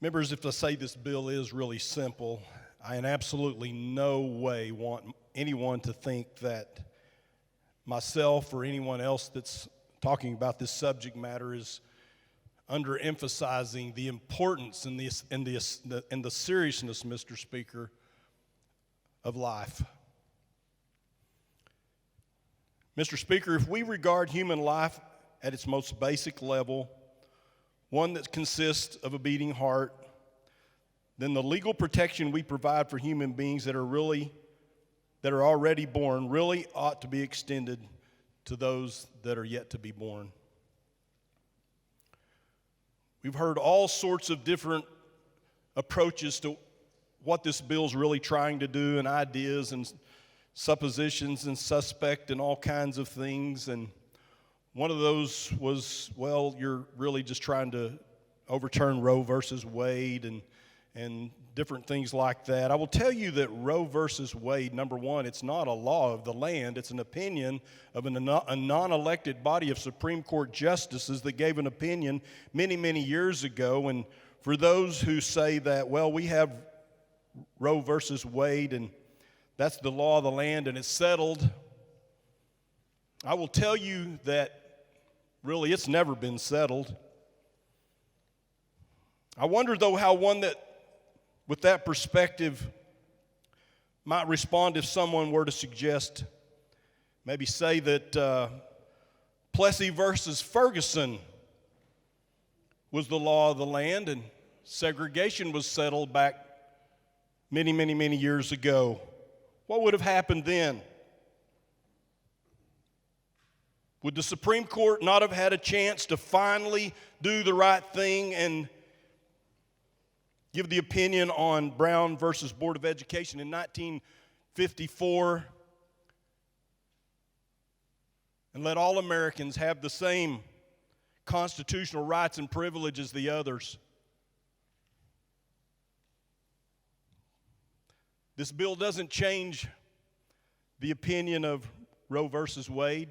Members, if I say this bill is really simple, I in absolutely no way want anyone to think that myself or anyone else that's talking about this subject matter is underemphasizing the importance and the seriousness, Mr. Speaker, of life. Mr. Speaker, if we regard human life at its most basic level, one that consists of a beating heart, then the legal protection we provide for human beings that are already born really ought to be extended to those that are yet to be born. We've heard all sorts of different approaches to what this bill's really trying to do, and ideas and suppositions and suspect and all kinds of things. And one of those was, well, you're really just trying to overturn Roe versus Wade and different things like that. I will tell you that Roe versus Wade, number one, it's not a law of the land. It's an opinion of a non-elected body of Supreme Court justices that gave an opinion many, many years ago. And for those who say that, well, we have Roe versus Wade and that's the law of the land and it's settled, I will tell you that really it's never been settled. I wonder, though, how one that with that perspective might respond if someone were to suggest, maybe say that Plessy versus Ferguson was the law of the land and segregation was settled back many, many, many years ago. What would have happened then? Would the Supreme Court not have had a chance to finally do the right thing and give the opinion on Brown versus Board of Education in 1954 and let all Americans have the same constitutional rights and privileges as the others? This bill doesn't change the opinion of Roe versus Wade.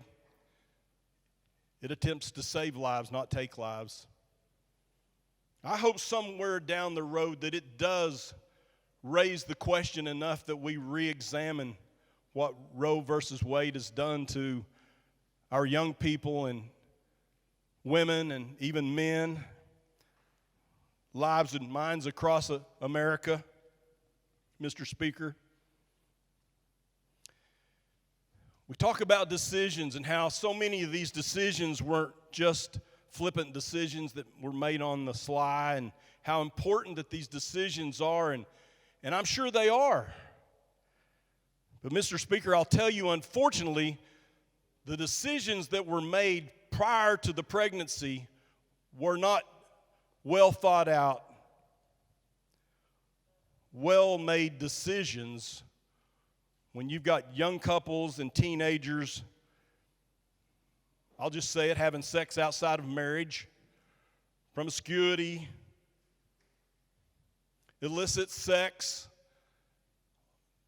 It attempts to save lives, not take lives. I hope somewhere down the road that it does raise the question enough that we re-examine what Roe versus Wade has done to our young people and women and even men, lives and minds across America. Mr. Speaker, we talk about decisions and how so many of these decisions weren't just flippant decisions that were made on the sly, and how important that these decisions are, and I'm sure they are. But Mr. Speaker, I'll tell you, unfortunately, the decisions that were made prior to the pregnancy were not well thought out, well-made decisions when you've got young couples and teenagers, I'll just say it, having sex outside of marriage, promiscuity, illicit sex,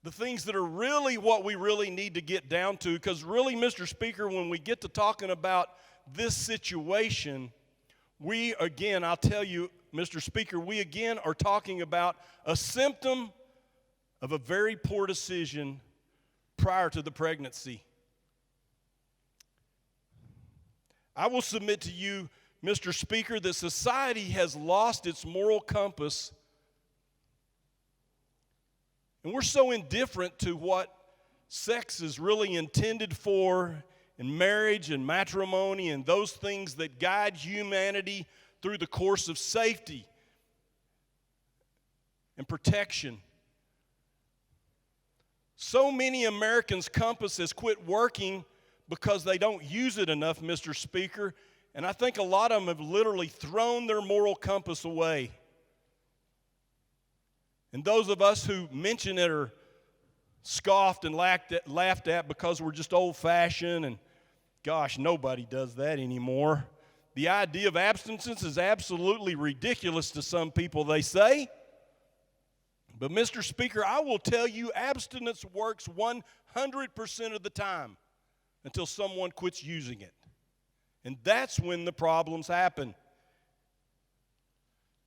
the things that are really what we really need to get down to, because really, Mr. Speaker, when we get to talking about this situation, we again, I'll tell you, Mr. Speaker, we again are talking about a symptom of a very poor decision prior to the pregnancy. I will submit to you, Mr. Speaker, that society has lost its moral compass, and we're so indifferent to what sex is really intended for in marriage and matrimony and those things that guide humanity through the course of safety and protection. So many Americans' compass has quit working because they don't use it enough, Mr. Speaker, and I think a lot of them have literally thrown their moral compass away. And those of us who mention it are scoffed and laughed at because we're just old-fashioned, and gosh, nobody does that anymore. The idea of abstinence is absolutely ridiculous to some people, they say. But, Mr. Speaker, I will tell you, abstinence works 100% of the time until someone quits using it. And that's when the problems happen.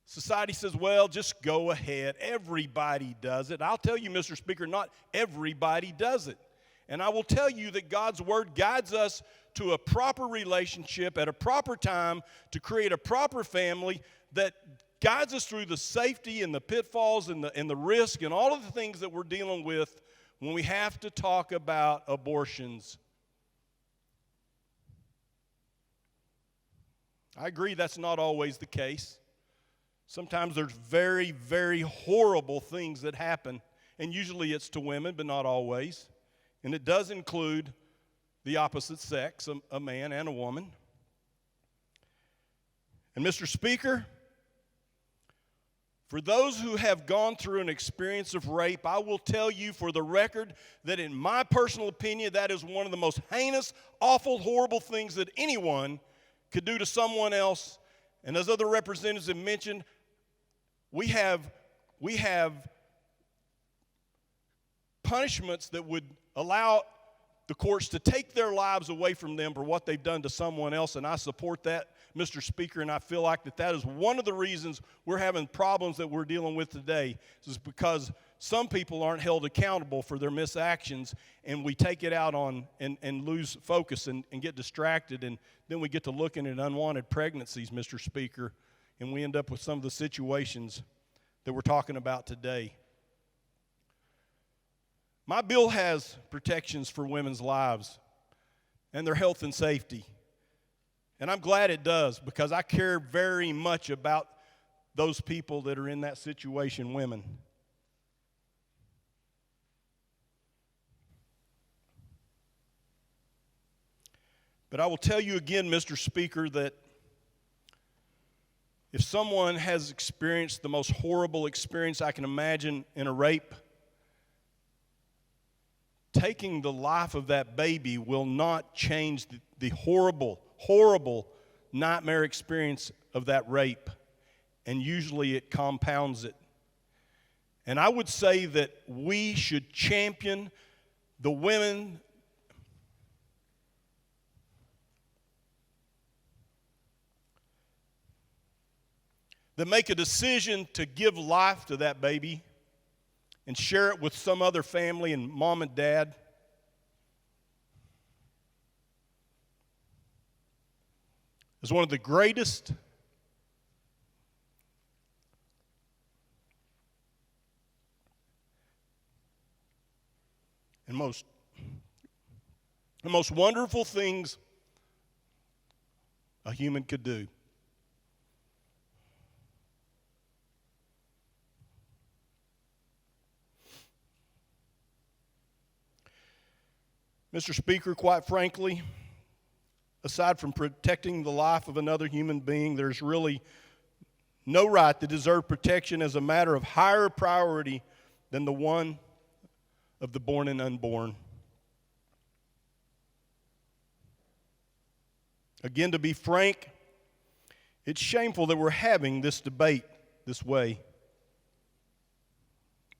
Society says, well, just go ahead. Everybody does it. I'll tell you, Mr. Speaker, not everybody does it. And I will tell you that God's Word guides us to a proper relationship at a proper time to create a proper family that guides us through the safety and the pitfalls and the risk and all of the things that we're dealing with when we have to talk about abortions. I agree that's not always the case. Sometimes there's very, very horrible things that happen, and usually it's to women, but not always. And it does include the opposite sex, a man and a woman. And Mr. Speaker, for those who have gone through an experience of rape, I will tell you for the record that in my personal opinion, that is one of the most heinous, awful, horrible things that anyone could do to someone else. And as other representatives have mentioned, we have punishments that would allow the courts to take their lives away from them for what they've done to someone else, and I support that, Mr. Speaker, and I feel like that is one of the reasons we're having problems that we're dealing with today, is because some people aren't held accountable for their misactions, and we take it out on and lose focus and get distracted, and then we get to looking at unwanted pregnancies, Mr. Speaker, and we end up with some of the situations that we're talking about today. My bill has protections for women's lives and their health and safety. And I'm glad it does, because I care very much about those people that are in that situation, women. But I will tell you again, Mr. Speaker, that if someone has experienced the most horrible experience I can imagine in a rape, taking the life of that baby will not change the horrible, horrible nightmare experience of that rape. And usually it compounds it. And I would say that we should champion the women that make a decision to give life to that baby and share it with some other family and mom and dad. Is one of the greatest and most wonderful things a human could do. Mr. Speaker, quite frankly, aside from protecting the life of another human being, there's really no right to deserve protection as a matter of higher priority than the one of the born and unborn. Again, to be frank, it's shameful that we're having this debate this way.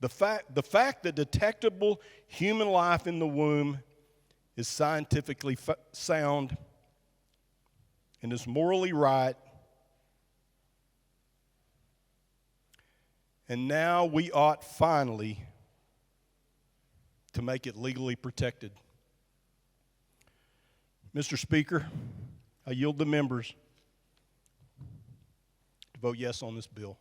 The fact that detectable human life in the womb is scientifically sound and is morally right. And now we ought finally to make it legally protected. Mr. Speaker, I yield the members to vote yes on this bill.